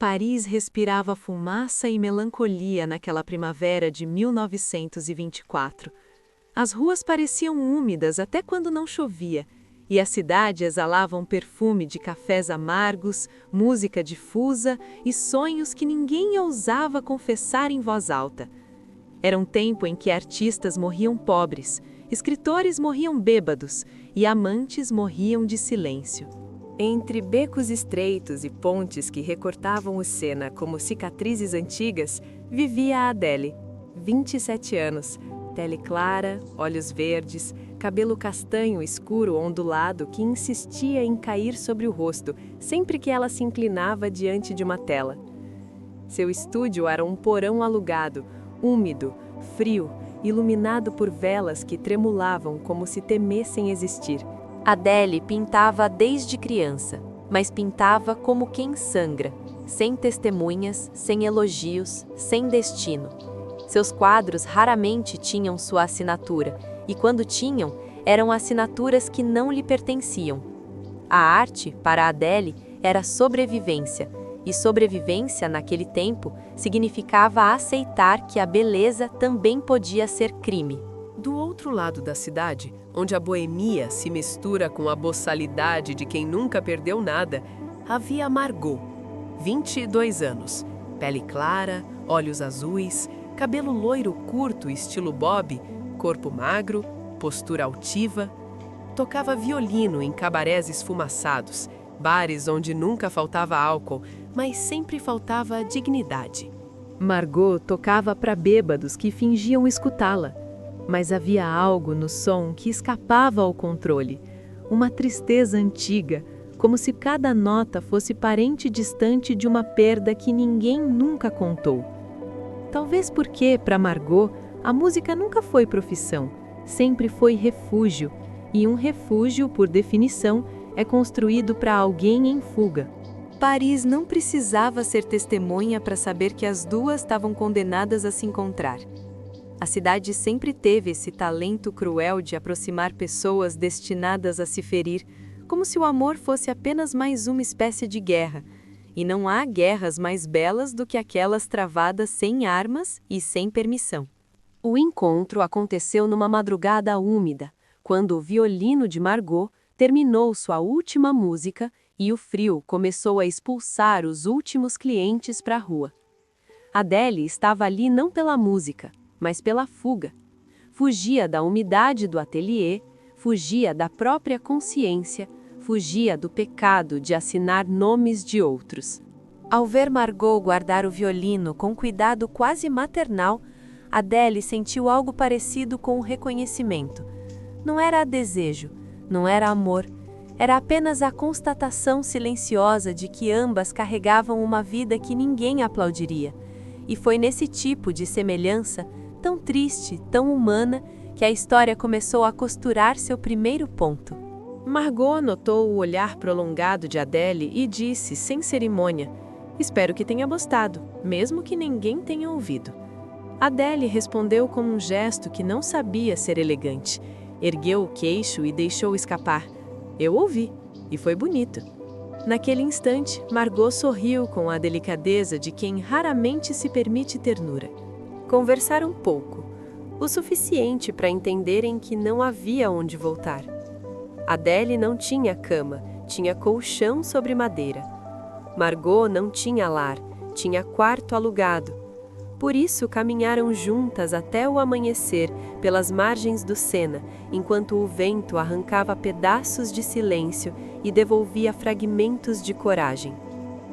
Paris respirava fumaça e melancolia naquela primavera de 1924. As ruas pareciam úmidas até quando não chovia, e a cidade exalava um perfume de cafés amargos, música difusa e sonhos que ninguém ousava confessar em voz alta. Era um tempo em que artistas morriam pobres, escritores morriam bêbados e amantes morriam de silêncio. Entre becos estreitos e pontes que recortavam o Sena como cicatrizes antigas, vivia a Adele, 27 anos, pele clara, olhos verdes, cabelo castanho escuro ondulado que insistia em cair sobre o rosto sempre que ela se inclinava diante de uma tela. Seu estúdio era um porão alugado, úmido, frio, iluminado por velas que tremulavam como se temessem existir. Adele pintava desde criança, mas pintava como quem sangra, sem testemunhas, sem elogios, sem destino. Seus quadros raramente tinham sua assinatura, e quando tinham, eram assinaturas que não lhe pertenciam. A arte, para Adele, era sobrevivência, e sobrevivência, naquele tempo, significava aceitar que a beleza também podia ser crime. Do outro lado da cidade, onde a boemia se mistura com a boçalidade de quem nunca perdeu nada, havia Margot, 22 anos, pele clara, olhos azuis, cabelo loiro curto estilo bob, corpo magro, postura altiva. Tocava violino em cabarés esfumaçados, bares onde nunca faltava álcool, mas sempre faltava a dignidade. Margot tocava para bêbados que fingiam escutá-la, mas havia algo no som que escapava ao controle, uma tristeza antiga, como se cada nota fosse parente distante de uma perda que ninguém nunca contou. Talvez porque, para Margot, a música nunca foi profissão, sempre foi refúgio, e um refúgio, por definição, é construído para alguém em fuga. Paris não precisava ser testemunha para saber que as duas estavam condenadas a se encontrar. A cidade sempre teve esse talento cruel de aproximar pessoas destinadas a se ferir, como se o amor fosse apenas mais uma espécie de guerra. E não há guerras mais belas do que aquelas travadas sem armas e sem permissão. O encontro aconteceu numa madrugada úmida, quando o violino de Margot terminou sua última música e o frio começou a expulsar os últimos clientes para a rua. Adele estava ali não pela música, mas pela fuga. Fugia da umidade do ateliê, fugia da própria consciência, fugia do pecado de assinar nomes de outros. Ao ver Margot guardar o violino com cuidado quase maternal, Adele sentiu algo parecido com o reconhecimento. Não era desejo, não era amor, era apenas a constatação silenciosa de que ambas carregavam uma vida que ninguém aplaudiria. E foi nesse tipo de semelhança, tão triste, tão humana, que a história começou a costurar seu primeiro ponto. Margot notou o olhar prolongado de Adele e disse, sem cerimônia, "Espero que tenha gostado, mesmo que ninguém tenha ouvido." Adele respondeu com um gesto que não sabia ser elegante. Ergueu o queixo e deixou escapar. "Eu ouvi, e foi bonito." Naquele instante, Margot sorriu com a delicadeza de quem raramente se permite ternura. Conversaram um pouco, o suficiente para entenderem que não havia onde voltar. Adele não tinha cama, tinha colchão sobre madeira. Margot não tinha lar, tinha quarto alugado. Por isso caminharam juntas até o amanhecer pelas margens do Sena, enquanto o vento arrancava pedaços de silêncio e devolvia fragmentos de coragem.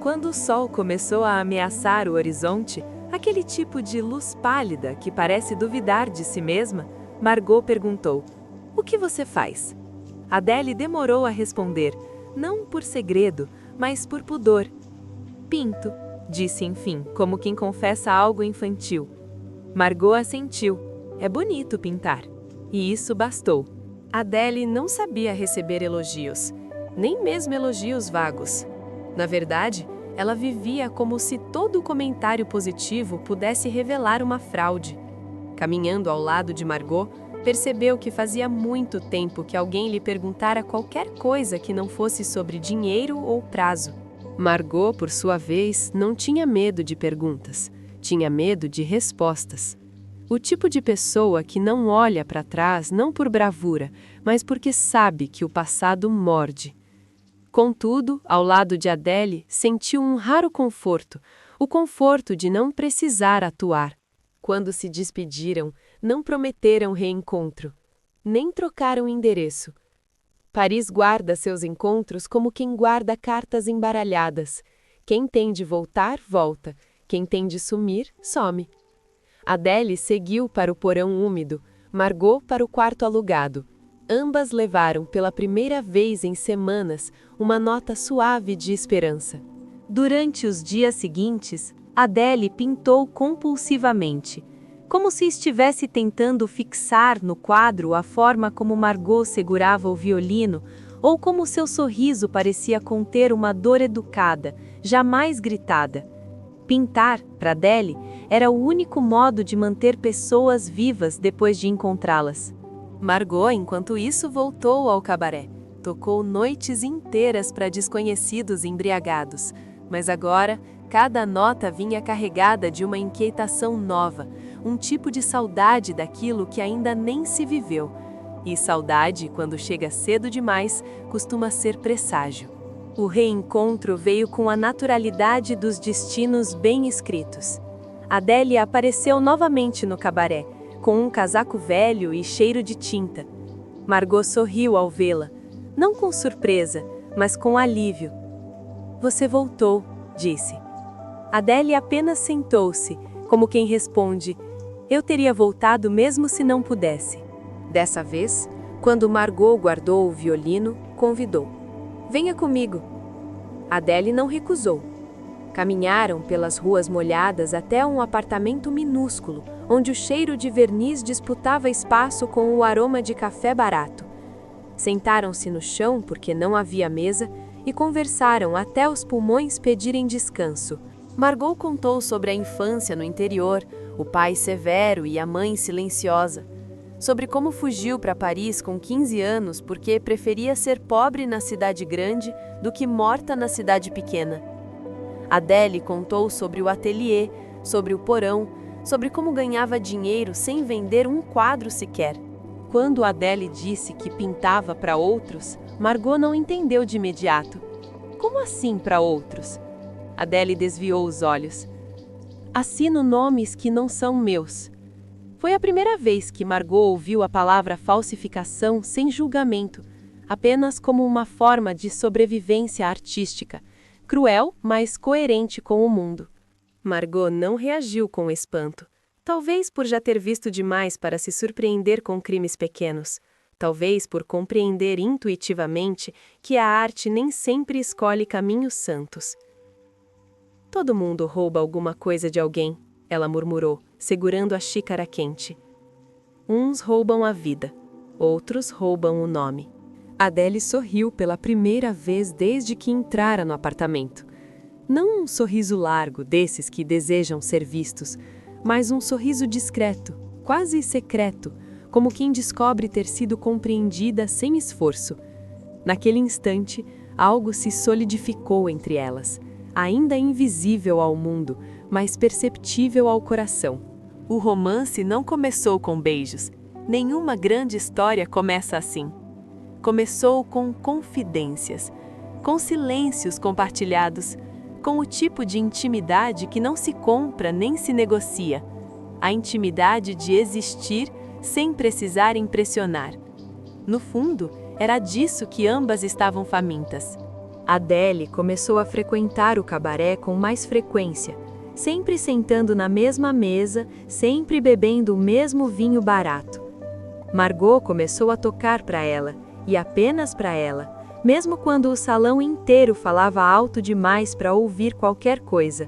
Quando o sol começou a ameaçar o horizonte, aquele tipo de luz pálida que parece duvidar de si mesma, Margot perguntou: "O que você faz?" Adele demorou a responder, não por segredo, mas por pudor. "Pinto", disse enfim, como quem confessa algo infantil. Margot assentiu. "É bonito pintar." E isso bastou. Adele não sabia receber elogios, nem mesmo elogios vagos. Na verdade, ela vivia como se todo comentário positivo pudesse revelar uma fraude. Caminhando ao lado de Margot, percebeu que fazia muito tempo que alguém lhe perguntara qualquer coisa que não fosse sobre dinheiro ou prazo. Margot, por sua vez, não tinha medo de perguntas, tinha medo de respostas. O tipo de pessoa que não olha para trás não por bravura, mas porque sabe que o passado morde. Contudo, ao lado de Adele, sentiu um raro conforto, o conforto de não precisar atuar. Quando se despediram, não prometeram reencontro, nem trocaram endereço. Paris guarda seus encontros como quem guarda cartas embaralhadas. Quem tem de voltar, volta. Quem tem de sumir, some. Adele seguiu para o porão úmido, Margot para o quarto alugado. Ambas levaram pela primeira vez em semanas uma nota suave de esperança. Durante os dias seguintes, Adele pintou compulsivamente, como se estivesse tentando fixar no quadro a forma como Margot segurava o violino, ou como seu sorriso parecia conter uma dor educada, jamais gritada. Pintar, para Adele, era o único modo de manter pessoas vivas depois de encontrá-las. Margot, enquanto isso, voltou ao cabaré. Tocou noites inteiras para desconhecidos embriagados, mas agora cada nota vinha carregada de uma inquietação nova, um tipo de saudade daquilo que ainda nem se viveu. E saudade, quando chega cedo demais, costuma ser presságio. O reencontro veio com a naturalidade dos destinos bem escritos. Adele apareceu novamente no cabaré, com um casaco velho e cheiro de tinta. Margot sorriu ao vê-la, não com surpresa, mas com alívio. "Você voltou", disse. Adele apenas sentou-se, como quem responde: "Eu teria voltado mesmo se não pudesse." Dessa vez, quando Margot guardou o violino, convidou: "Venha comigo." Adele não recusou. Caminharam pelas ruas molhadas até um apartamento minúsculo, onde o cheiro de verniz disputava espaço com o aroma de café barato. Sentaram-se no chão porque não havia mesa e conversaram até os pulmões pedirem descanso. Margot contou sobre a infância no interior, o pai severo e a mãe silenciosa. Sobre como fugiu para Paris com 15 anos porque preferia ser pobre na cidade grande do que morta na cidade pequena. Adele contou sobre o ateliê, sobre o porão, sobre como ganhava dinheiro sem vender um quadro sequer. Quando Adele disse que pintava para outros, Margot não entendeu de imediato. Como assim para outros? Adele desviou os olhos. "Assino nomes que não são meus." Foi a primeira vez que Margot ouviu a palavra falsificação sem julgamento, apenas como uma forma de sobrevivência artística, cruel, mas coerente com o mundo. Margot não reagiu com espanto, talvez por já ter visto demais para se surpreender com crimes pequenos, talvez por compreender intuitivamente que a arte nem sempre escolhe caminhos santos. "Todo mundo rouba alguma coisa de alguém", ela murmurou, segurando a xícara quente. "Uns roubam a vida, outros roubam o nome." Adele sorriu pela primeira vez desde que entrara no apartamento. Não um sorriso largo, desses que desejam ser vistos, mas um sorriso discreto, quase secreto, como quem descobre ter sido compreendida sem esforço. Naquele instante, algo se solidificou entre elas, ainda invisível ao mundo, mas perceptível ao coração. O romance não começou com beijos. Nenhuma grande história começa assim. Começou com confidências, com silêncios compartilhados, com o tipo de intimidade que não se compra nem se negocia. A intimidade de existir sem precisar impressionar. No fundo, era disso que ambas estavam famintas. Adele começou a frequentar o cabaré com mais frequência, sempre sentando na mesma mesa, sempre bebendo o mesmo vinho barato. Margot começou a tocar para ela, e apenas para ela, mesmo quando o salão inteiro falava alto demais para ouvir qualquer coisa.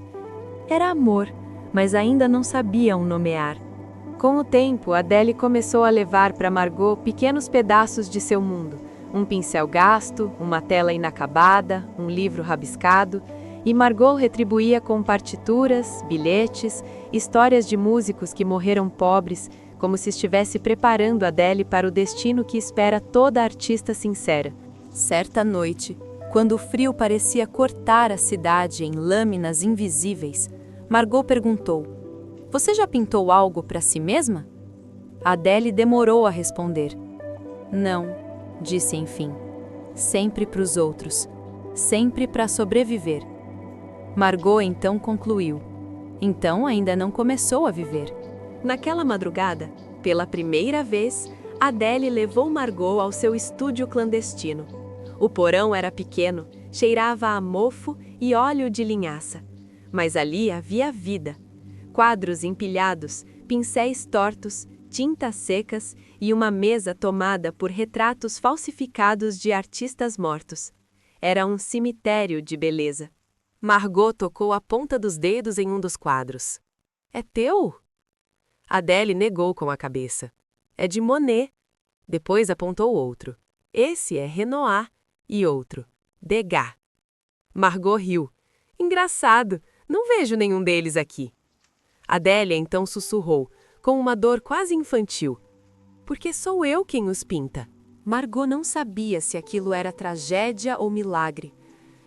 Era amor, mas ainda não sabiam nomear. Com o tempo, Adele começou a levar para Margot pequenos pedaços de seu mundo. Um pincel gasto, uma tela inacabada, um livro rabiscado, e Margot retribuía com partituras, bilhetes, histórias de músicos que morreram pobres, como se estivesse preparando Adele para o destino que espera toda artista sincera. Certa noite, Quando o frio parecia cortar a cidade em lâminas invisíveis, Margot perguntou: "Você já pintou algo para si mesma?" Adele demorou a responder. "Não", disse enfim. "Sempre para os outros. Sempre para sobreviver." Margot então concluiu: "Então ainda não começou a viver." Naquela madrugada, pela primeira vez, Adele levou Margot ao seu estúdio clandestino. O porão era pequeno, cheirava a mofo e óleo de linhaça. Mas ali havia vida. Quadros empilhados, pincéis tortos, tintas secas e uma mesa tomada por retratos falsificados de artistas mortos. Era um cemitério de beleza. Margot tocou a ponta dos dedos em um dos quadros. "É teu?" Adele negou com a cabeça. "É de Monet." Depois apontou outro. "Esse é Renoir." E outro. "Degas." Margot riu. "Engraçado, não vejo nenhum deles aqui." Adele então sussurrou, com uma dor quase infantil: "Porque sou eu quem os pinta." Margot não sabia se aquilo era tragédia ou milagre.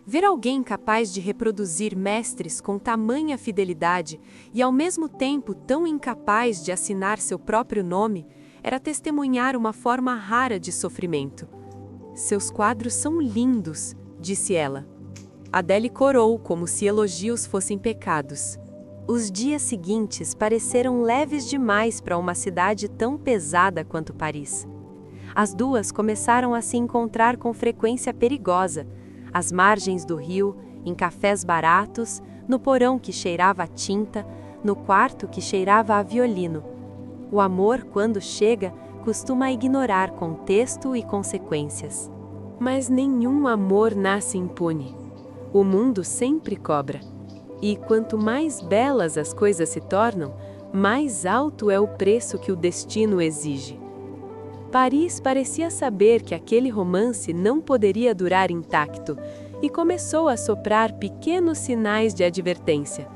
Ver alguém capaz de reproduzir mestres com tamanha fidelidade e ao mesmo tempo tão incapaz de assinar seu próprio nome era testemunhar uma forma rara de sofrimento. "Seus quadros são lindos", disse ela. Adele corou como se elogios fossem pecados. Os dias seguintes pareceram leves demais para uma cidade tão pesada quanto Paris. As duas começaram a se encontrar com frequência perigosa, às margens do rio, em cafés baratos, no porão que cheirava a tinta, no quarto que cheirava a violino. O amor, quando chega, costuma ignorar contexto e consequências. Mas nenhum amor nasce impune. O mundo sempre cobra. E quanto mais belas as coisas se tornam, mais alto é o preço que o destino exige. Paris parecia saber que aquele romance não poderia durar intacto e começou a soprar pequenos sinais de advertência.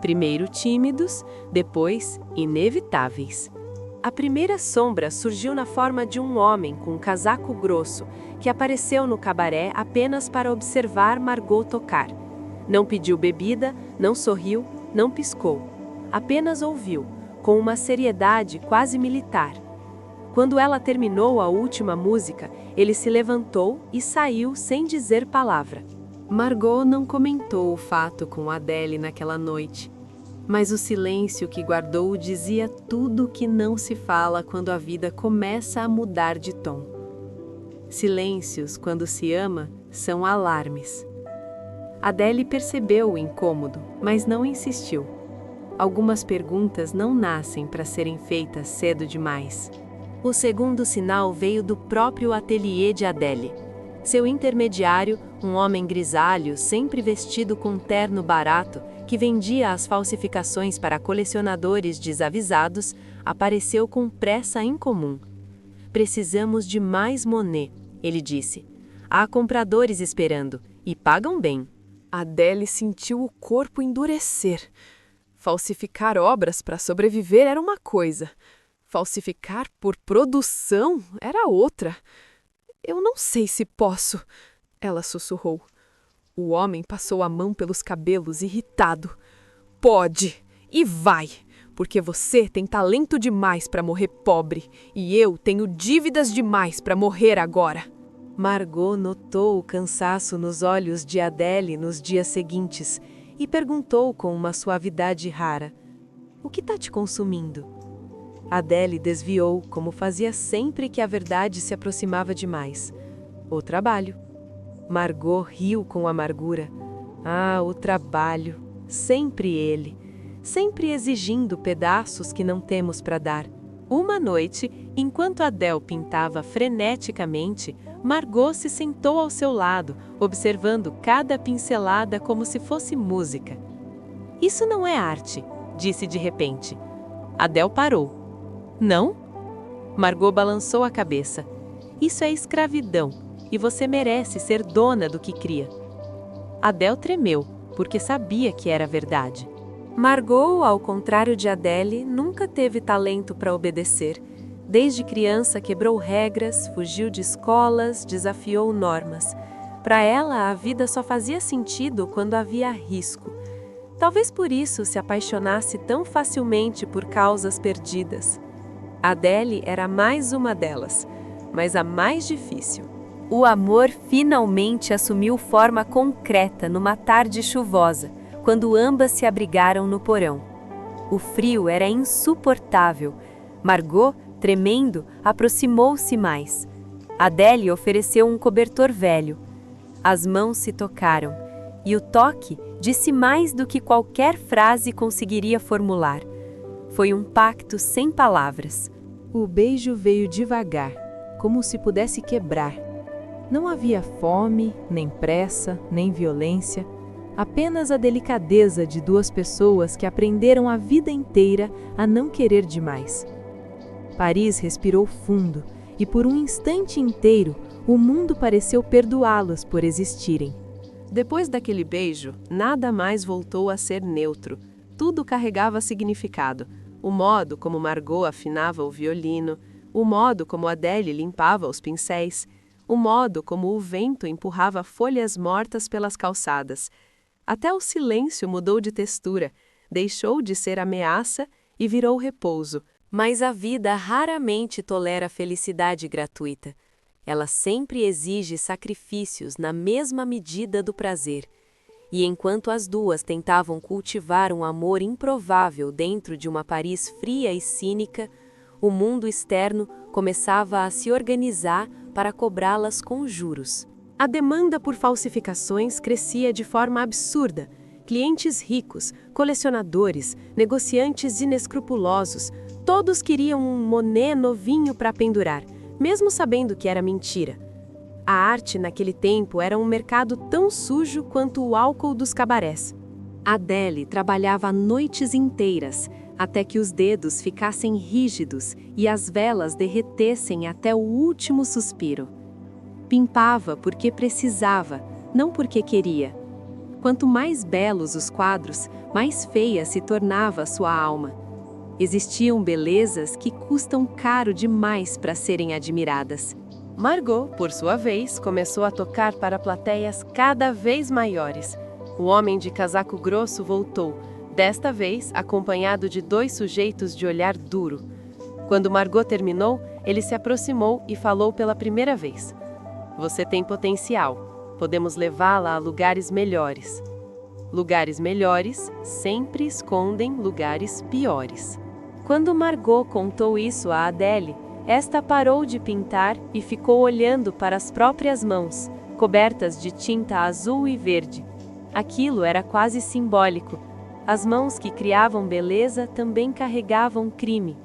Primeiro tímidos, depois inevitáveis. A primeira sombra surgiu na forma de um homem com um casaco grosso, que apareceu no cabaré apenas para observar Margot tocar. Não pediu bebida, não sorriu, não piscou. Apenas ouviu, com uma seriedade quase militar. Quando ela terminou a última música, ele se levantou e saiu sem dizer palavra. Margot não comentou o fato com Adele naquela noite. Mas o silêncio que guardou dizia tudo o que não se fala quando a vida começa a mudar de tom. Silêncios, quando se ama, são alarmes. Adele percebeu o incômodo, mas não insistiu. Algumas perguntas não nascem para serem feitas cedo demais. O segundo sinal veio do próprio ateliê de Adele. Seu intermediário, um homem grisalho, sempre vestido com terno barato, que vendia as falsificações para colecionadores desavisados, apareceu com pressa incomum. "Precisamos de mais Monet", ele disse. "Há compradores esperando, e pagam bem." Adele sentiu o corpo endurecer. Falsificar obras para sobreviver era uma coisa. Falsificar por produção era outra. "Eu não sei se posso", ela sussurrou. O homem passou a mão pelos cabelos, irritado. "Pode, e vai, porque você tem talento demais para morrer pobre, e eu tenho dívidas demais para morrer agora." Margot notou o cansaço nos olhos de Adele nos dias seguintes e perguntou com uma suavidade rara: "O que está te consumindo?" Adele desviou, como fazia sempre que a verdade se aproximava demais. "O trabalho." Margot riu com amargura. "Ah, o trabalho. Sempre ele. Sempre exigindo pedaços que não temos para dar." Uma noite, enquanto Adele pintava freneticamente, Margot se sentou ao seu lado, observando cada pincelada como se fosse música. "Isso não é arte", disse de repente. Adele parou. "Não?" Margot balançou a cabeça. "Isso é escravidão, e você merece ser dona do que cria." Adele tremeu, porque sabia que era verdade. Margot, ao contrário de Adele, nunca teve talento para obedecer. Desde criança quebrou regras, fugiu de escolas, desafiou normas. Para ela, a vida só fazia sentido quando havia risco. Talvez por isso se apaixonasse tão facilmente por causas perdidas. Adele era mais uma delas, mas a mais difícil. O amor finalmente assumiu forma concreta numa tarde chuvosa, quando ambas se abrigaram no porão. O frio era insuportável. Margot, tremendo, aproximou-se mais. Adele ofereceu um cobertor velho. As mãos se tocaram, e o toque disse mais do que qualquer frase conseguiria formular. Foi um pacto sem palavras. O beijo veio devagar, como se pudesse quebrar. Não havia fome, nem pressa, nem violência, apenas a delicadeza de duas pessoas que aprenderam a vida inteira a não querer demais. Paris respirou fundo e por um instante inteiro o mundo pareceu perdoá-los por existirem. Depois daquele beijo, nada mais voltou a ser neutro. Tudo carregava significado. O modo como Margot afinava o violino, o modo como Adele limpava os pincéis, o modo como o vento empurrava folhas mortas pelas calçadas. Até o silêncio mudou de textura, deixou de ser ameaça e virou repouso. Mas a vida raramente tolera felicidade gratuita. Ela sempre exige sacrifícios na mesma medida do prazer. E enquanto as duas tentavam cultivar um amor improvável dentro de uma Paris fria e cínica, o mundo externo começava a se organizar para cobrá-las com juros. A demanda por falsificações crescia de forma absurda. Clientes ricos, colecionadores, negociantes inescrupulosos, todos queriam um Monet novinho para pendurar, mesmo sabendo que era mentira. A arte naquele tempo era um mercado tão sujo quanto o álcool dos cabarés. Adele trabalhava noites inteiras, até que os dedos ficassem rígidos e as velas derretessem até o último suspiro. Pimpava porque precisava, não porque queria. Quanto mais belos os quadros, mais feia se tornava sua alma. Existiam belezas que custam caro demais para serem admiradas. Margot, por sua vez, começou a tocar para plateias cada vez maiores. O homem de casaco grosso voltou, desta vez acompanhado de dois sujeitos de olhar duro. Quando Margot terminou, ele se aproximou e falou pela primeira vez. Você tem potencial. Podemos levá-la a lugares melhores. Lugares melhores sempre escondem lugares piores. Quando Margot contou isso a Adele, esta parou de pintar e ficou olhando para as próprias mãos, cobertas de tinta azul e verde. Aquilo era quase simbólico. As mãos que criavam beleza também carregavam crime.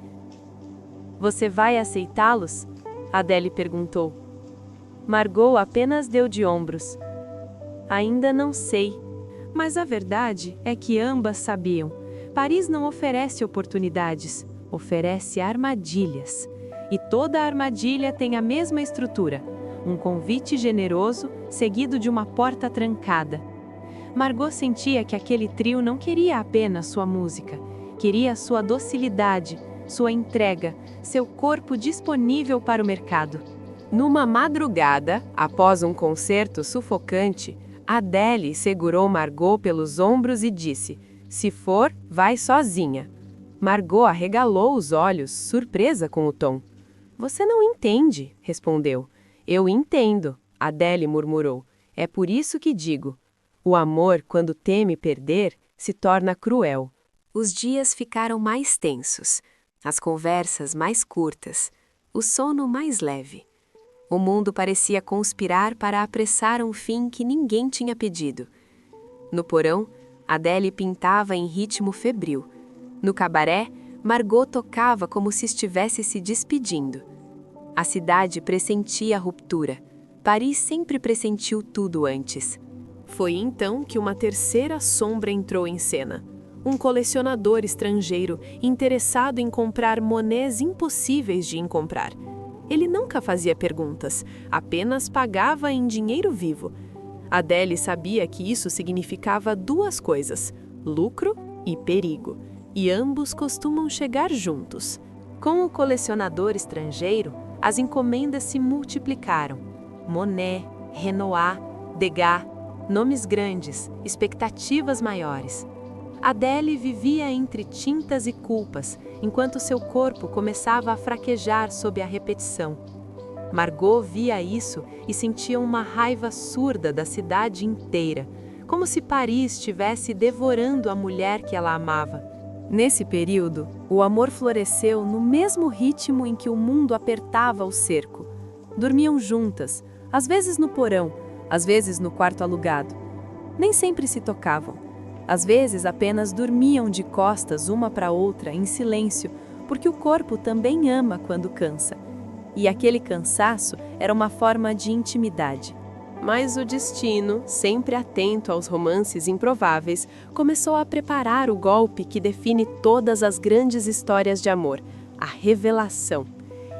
Você vai aceitá-los? Adele perguntou. Margot apenas deu de ombros. Ainda não sei. Mas a verdade é que ambas sabiam. Paris não oferece oportunidades, oferece armadilhas. E toda armadilha tem a mesma estrutura: um convite generoso seguido de uma porta trancada. Margot sentia que aquele trio não queria apenas sua música, queria sua docilidade, sua entrega, seu corpo disponível para o mercado. Numa madrugada, após um concerto sufocante, Adele segurou Margot pelos ombros e disse: se for, vai sozinha. Margot arregalou os olhos, surpresa com o tom. Você não entende, respondeu. Eu entendo, Adele murmurou. É por isso que digo. O amor, quando teme perder, se torna cruel. Os dias ficaram mais tensos, as conversas mais curtas, o sono mais leve. O mundo parecia conspirar para apressar um fim que ninguém tinha pedido. No porão, Adele pintava em ritmo febril. No cabaré, Margot tocava como se estivesse se despedindo. A cidade pressentia a ruptura. Paris sempre pressentiu tudo antes. Foi então que uma terceira sombra entrou em cena. Um colecionador estrangeiro interessado em comprar Monets impossíveis de encontrar. Ele nunca fazia perguntas, apenas pagava em dinheiro vivo. Adele sabia que isso significava duas coisas: lucro e perigo, e ambos costumam chegar juntos. Com o colecionador estrangeiro, as encomendas se multiplicaram. Monet, Renoir, Degas, nomes grandes, expectativas maiores. Adele vivia entre tintas e culpas, enquanto seu corpo começava a fraquejar sob a repetição. Margot via isso e sentia uma raiva surda da cidade inteira, como se Paris estivesse devorando a mulher que ela amava. Nesse período, o amor floresceu no mesmo ritmo em que o mundo apertava o cerco. Dormiam juntas, às vezes no porão, às vezes no quarto alugado. Nem sempre se tocavam. Às vezes apenas dormiam de costas uma para outra em silêncio, porque o corpo também ama quando cansa. E aquele cansaço era uma forma de intimidade. Mas o destino, sempre atento aos romances improváveis, começou a preparar o golpe que define todas as grandes histórias de amor, a revelação.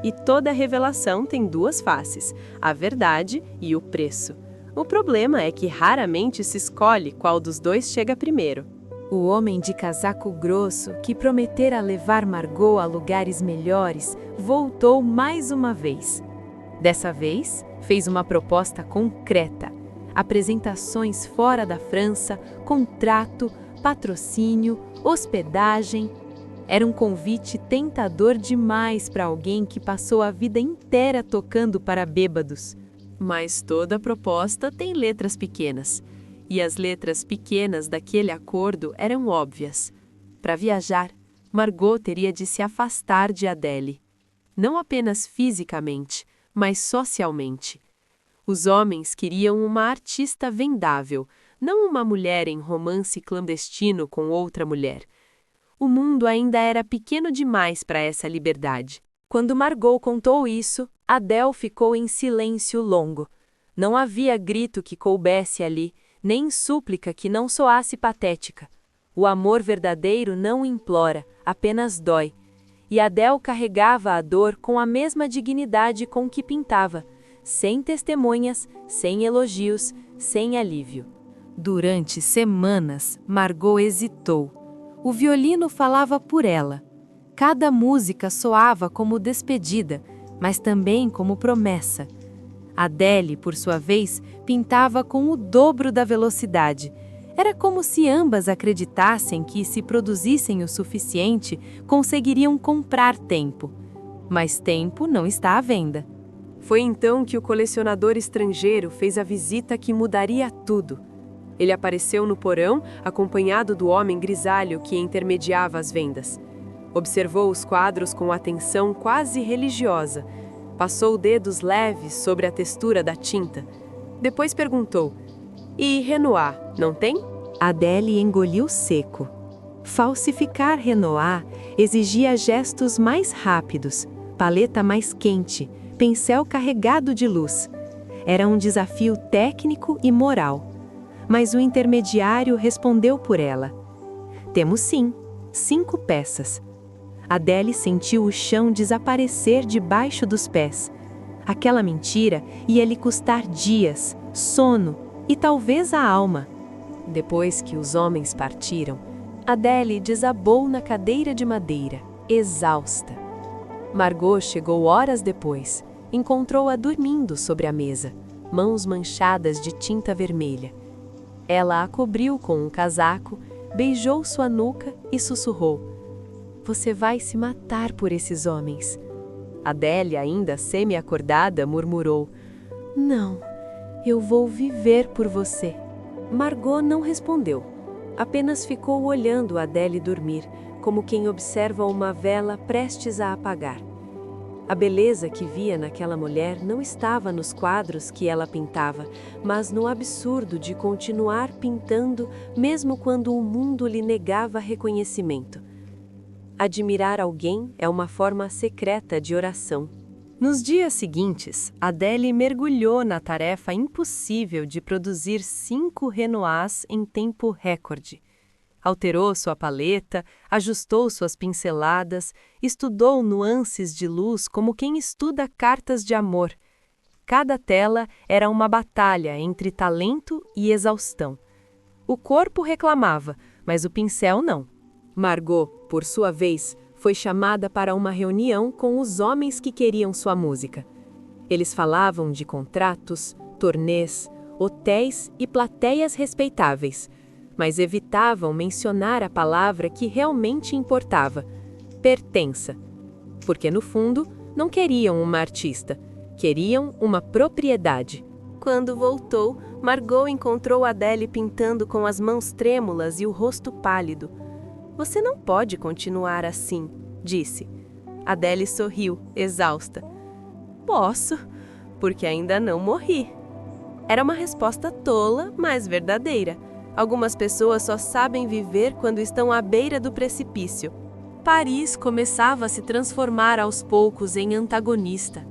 E toda revelação tem duas faces, a verdade e o preço. O problema é que raramente se escolhe qual dos dois chega primeiro. O homem de casaco grosso, que prometera levar Margot a lugares melhores, voltou mais uma vez. Dessa vez, fez uma proposta concreta. Apresentações fora da França, contrato, patrocínio, hospedagem. Era um convite tentador demais para alguém que passou a vida inteira tocando para bêbados. Mas toda proposta tem letras pequenas. E as letras pequenas daquele acordo eram óbvias. Para viajar, Margot teria de se afastar de Adele. Não apenas fisicamente, mas socialmente. Os homens queriam uma artista vendável, não uma mulher em romance clandestino com outra mulher. O mundo ainda era pequeno demais para essa liberdade. Quando Margot contou isso, Adele ficou em silêncio longo. Não havia grito que coubesse ali, nem súplica que não soasse patética. O amor verdadeiro não implora, apenas dói. E Adele carregava a dor com a mesma dignidade com que pintava, sem testemunhas, sem elogios, sem alívio. Durante semanas, Margot hesitou. O violino falava por ela. Cada música soava como despedida, mas também como promessa. Adele, por sua vez, pintava com o dobro da velocidade. Era como se ambas acreditassem que, se produzissem o suficiente, conseguiriam comprar tempo. Mas tempo não está à venda. Foi então que o colecionador estrangeiro fez a visita que mudaria tudo. Ele apareceu no porão, acompanhado do homem grisalho que intermediava as vendas. Observou os quadros com atenção quase religiosa. Passou dedos leves sobre a textura da tinta. Depois perguntou: "E Renoir, não tem?" Adele engoliu seco. Falsificar Renoir exigia gestos mais rápidos, paleta mais quente, pincel carregado de luz. Era um desafio técnico e moral. Mas o intermediário respondeu por ela. "Temos sim, 5 peças." Adele sentiu o chão desaparecer debaixo dos pés. Aquela mentira ia lhe custar dias, sono e talvez a alma. Depois que os homens partiram, Adele desabou na cadeira de madeira, exausta. Margot chegou horas depois. Encontrou-a dormindo sobre a mesa, mãos manchadas de tinta vermelha. Ela a cobriu com um casaco, beijou sua nuca e sussurrou: "Você vai se matar por esses homens." Adele, ainda semi-acordada, murmurou: "Não, eu vou viver por você." Margot não respondeu. Apenas ficou olhando Adele dormir, como quem observa uma vela prestes a apagar. A beleza que via naquela mulher não estava nos quadros que ela pintava, mas no absurdo de continuar pintando mesmo quando o mundo lhe negava reconhecimento. Admirar alguém é uma forma secreta de oração. Nos dias seguintes, Adele mergulhou na tarefa impossível de produzir 5 Renoirs em tempo recorde. Alterou sua paleta, ajustou suas pinceladas, estudou nuances de luz como quem estuda cartas de amor. Cada tela era uma batalha entre talento e exaustão. O corpo reclamava, mas o pincel não. Margot, por sua vez, foi chamada para uma reunião com os homens que queriam sua música. Eles falavam de contratos, turnês, hotéis e plateias respeitáveis, mas evitavam mencionar a palavra que realmente importava: pertença. Porque, no fundo, não queriam uma artista, queriam uma propriedade. Quando voltou, Margot encontrou Adele pintando com as mãos trêmulas e o rosto pálido. "Você não pode continuar assim", disse. Adele sorriu, exausta. "Posso, porque ainda não morri." Era uma resposta tola, mas verdadeira. Algumas pessoas só sabem viver quando estão à beira do precipício. Paris começava a se transformar aos poucos em antagonista.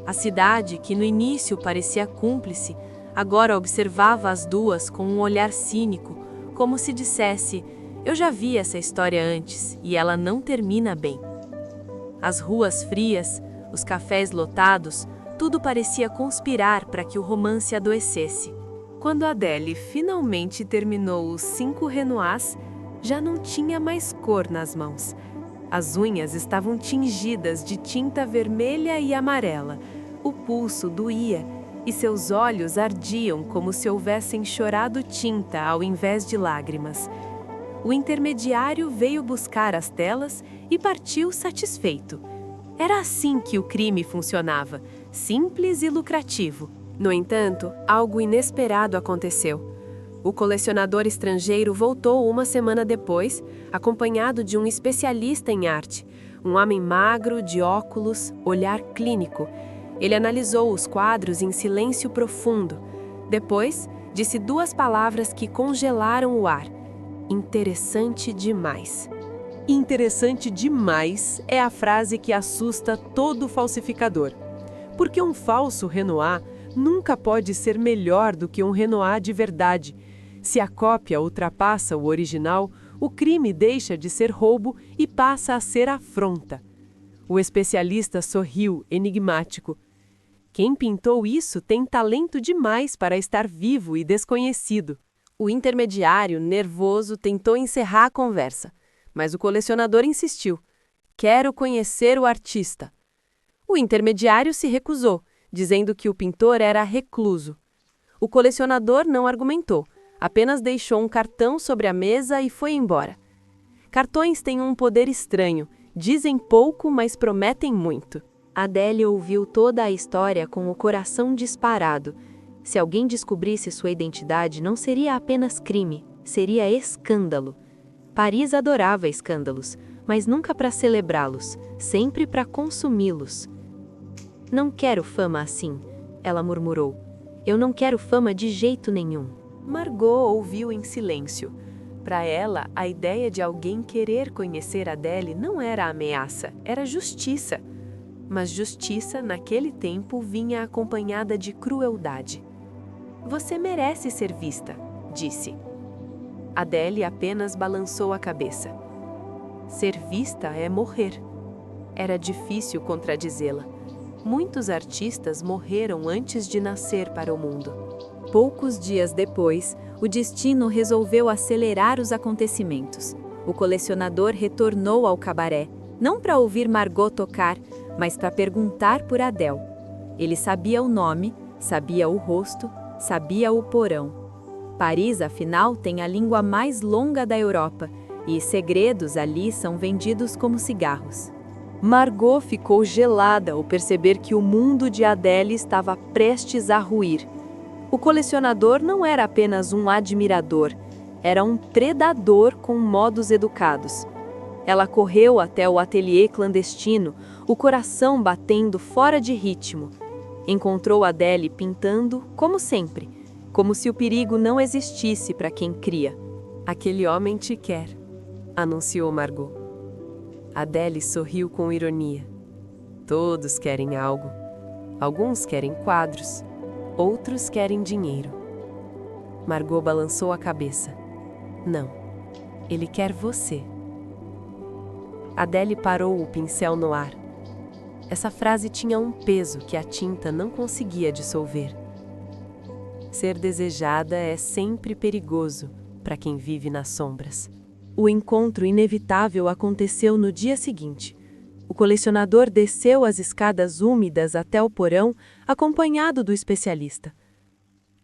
A cidade, que no início parecia cúmplice, agora observava as duas com um olhar cínico, como se dissesse: "Eu já vi essa história antes e ela não termina bem." As ruas frias, os cafés lotados, tudo parecia conspirar para que o romance adoecesse. Quando Adele finalmente terminou os 5 Renoirs, já não tinha mais cor nas mãos. As unhas estavam tingidas de tinta vermelha e amarela, o pulso doía e seus olhos ardiam como se houvessem chorado tinta ao invés de lágrimas. O intermediário veio buscar as telas e partiu satisfeito. Era assim que o crime funcionava, simples e lucrativo. No entanto, algo inesperado aconteceu. O colecionador estrangeiro voltou uma semana depois, acompanhado de um especialista em arte, um homem magro, de óculos, olhar clínico. Ele analisou os quadros em silêncio profundo. Depois, disse 2 palavras que congelaram o ar: interessante demais. Interessante demais é a frase que assusta todo falsificador. Porque um falso Renoir nunca pode ser melhor do que um Renoir de verdade. Se a cópia ultrapassa o original, o crime deixa de ser roubo e passa a ser afronta. O especialista sorriu, enigmático. Quem pintou isso tem talento demais para estar vivo e desconhecido. O intermediário, nervoso, tentou encerrar a conversa, mas o colecionador insistiu. "Quero conhecer o artista." O intermediário se recusou, dizendo que o pintor era recluso. O colecionador não argumentou, apenas deixou um cartão sobre a mesa e foi embora. Cartões têm um poder estranho, dizem pouco, mas prometem muito. Adele ouviu toda a história com o coração disparado. Se alguém descobrisse sua identidade, não seria apenas crime, seria escândalo. Paris adorava escândalos, mas nunca para celebrá-los, sempre para consumi-los. "Não quero fama assim", ela murmurou. "Eu não quero fama de jeito nenhum." Margot ouviu em silêncio. Para ela, a ideia de alguém querer conhecer Adele não era ameaça, era justiça. Mas justiça, naquele tempo, vinha acompanhada de crueldade. "Você merece ser vista", disse. Adele apenas balançou a cabeça. Ser vista é morrer. Era difícil contradizê-la. Muitos artistas morreram antes de nascer para o mundo. Poucos dias depois, o destino resolveu acelerar os acontecimentos. O colecionador retornou ao cabaré, não para ouvir Margot tocar, mas para perguntar por Adele. Ele sabia o nome, sabia o rosto, sabia o porão. Paris, afinal, tem a língua mais longa da Europa, e segredos ali são vendidos como cigarros. Margot ficou gelada ao perceber que o mundo de Adele estava prestes a ruir. O colecionador não era apenas um admirador, era um predador com modos educados. Ela correu até o ateliê clandestino, o coração batendo fora de ritmo. Encontrou Adele pintando, como sempre, como se o perigo não existisse para quem cria. "Aquele homem te quer", anunciou Margot. Adele sorriu com ironia. "Todos querem algo. Alguns querem quadros, outros querem dinheiro." Margot balançou a cabeça. "Não, ele quer você." Adele parou o pincel no ar. Essa frase tinha um peso que a tinta não conseguia dissolver. Ser desejada é sempre perigoso para quem vive nas sombras. O encontro inevitável aconteceu no dia seguinte. O colecionador desceu as escadas úmidas até o porão, acompanhado do especialista.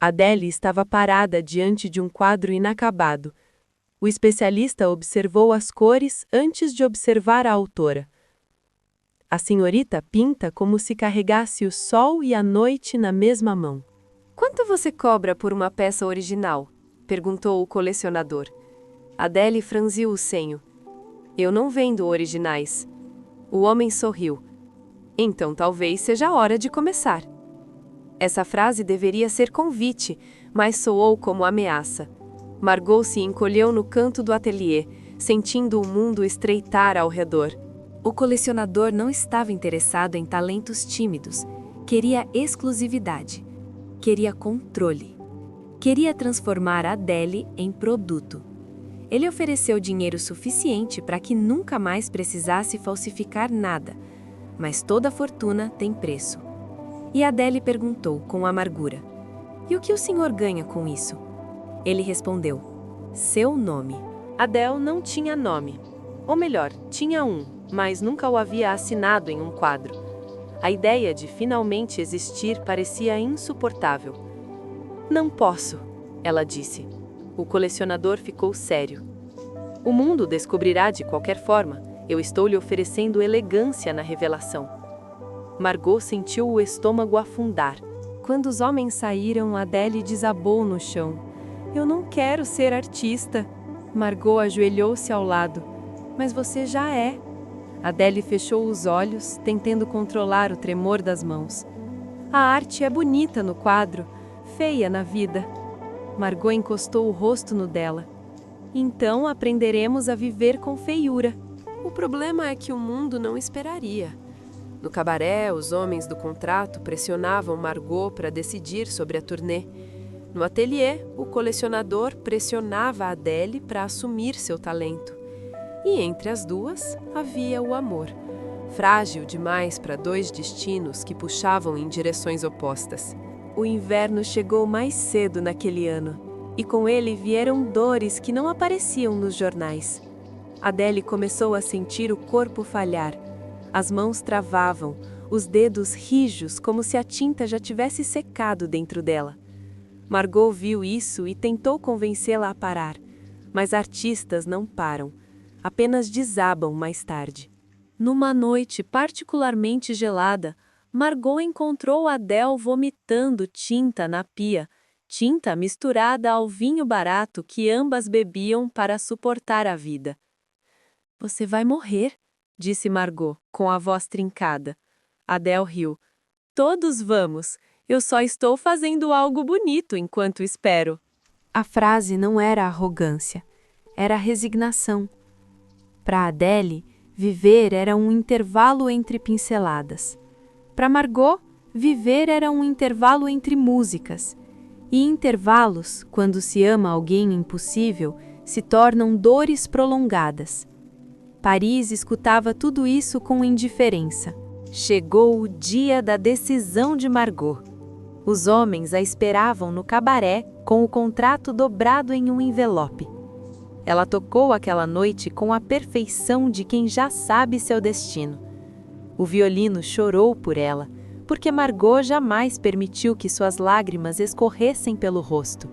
Adele estava parada diante de um quadro inacabado. O especialista observou as cores antes de observar a autora. A senhorita pinta como se carregasse o sol e a noite na mesma mão. Quanto você cobra por uma peça original? Perguntou o colecionador. Adele franziu o senho. Eu não vendo originais. O homem sorriu. Então talvez seja a hora de começar. Essa frase deveria ser convite, mas soou como ameaça. Margot se encolheu no canto do ateliê, sentindo o mundo estreitar ao redor. O colecionador não estava interessado em talentos tímidos. Queria exclusividade. Queria controle. Queria transformar Adele em produto. Ele ofereceu dinheiro suficiente para que nunca mais precisasse falsificar nada. Mas toda fortuna tem preço. E Adele perguntou com amargura: E o que o senhor ganha com isso? Ele respondeu: Seu nome. Adele não tinha nome. Ou melhor, tinha um, mas nunca o havia assinado em um quadro. A ideia de finalmente existir parecia insuportável. Não posso, ela disse. O colecionador ficou sério. O mundo descobrirá de qualquer forma. Eu estou lhe oferecendo elegância na revelação. Margot sentiu o estômago afundar. Quando os homens saíram, Adele desabou no chão. Eu não quero ser artista. Margot ajoelhou-se ao lado. Mas você já é. Adele fechou os olhos, tentando controlar o tremor das mãos. A arte é bonita no quadro, feia na vida. Margot encostou o rosto no dela. Então aprenderemos a viver com feiura. O problema é que o mundo não esperaria. No cabaré, os homens do contrato pressionavam Margot para decidir sobre a turnê. No ateliê, o colecionador pressionava Adele para assumir seu talento. E entre as duas havia o amor, frágil demais para dois destinos que puxavam em direções opostas. O inverno chegou mais cedo naquele ano, e com ele vieram dores que não apareciam nos jornais. Adele começou a sentir o corpo falhar. As mãos travavam, os dedos rijos como se a tinta já tivesse secado dentro dela. Margot viu isso e tentou convencê-la a parar, mas artistas não param. Apenas desabam mais tarde. Numa noite particularmente gelada, Margot encontrou Adele vomitando tinta na pia, tinta misturada ao vinho barato que ambas bebiam para suportar a vida. Você vai morrer, disse Margot, com a voz trincada. Adele riu. Todos vamos. Eu só estou fazendo algo bonito enquanto espero. A frase não era arrogância, era resignação. Para Adele, viver era um intervalo entre pinceladas. Para Margot, viver era um intervalo entre músicas. E intervalos, quando se ama alguém impossível, se tornam dores prolongadas. Paris escutava tudo isso com indiferença. Chegou o dia da decisão de Margot. Os homens a esperavam no cabaré com o contrato dobrado em um envelope. Ela tocou aquela noite com a perfeição de quem já sabe seu destino. O violino chorou por ela, porque Margot jamais permitiu que suas lágrimas escorressem pelo rosto.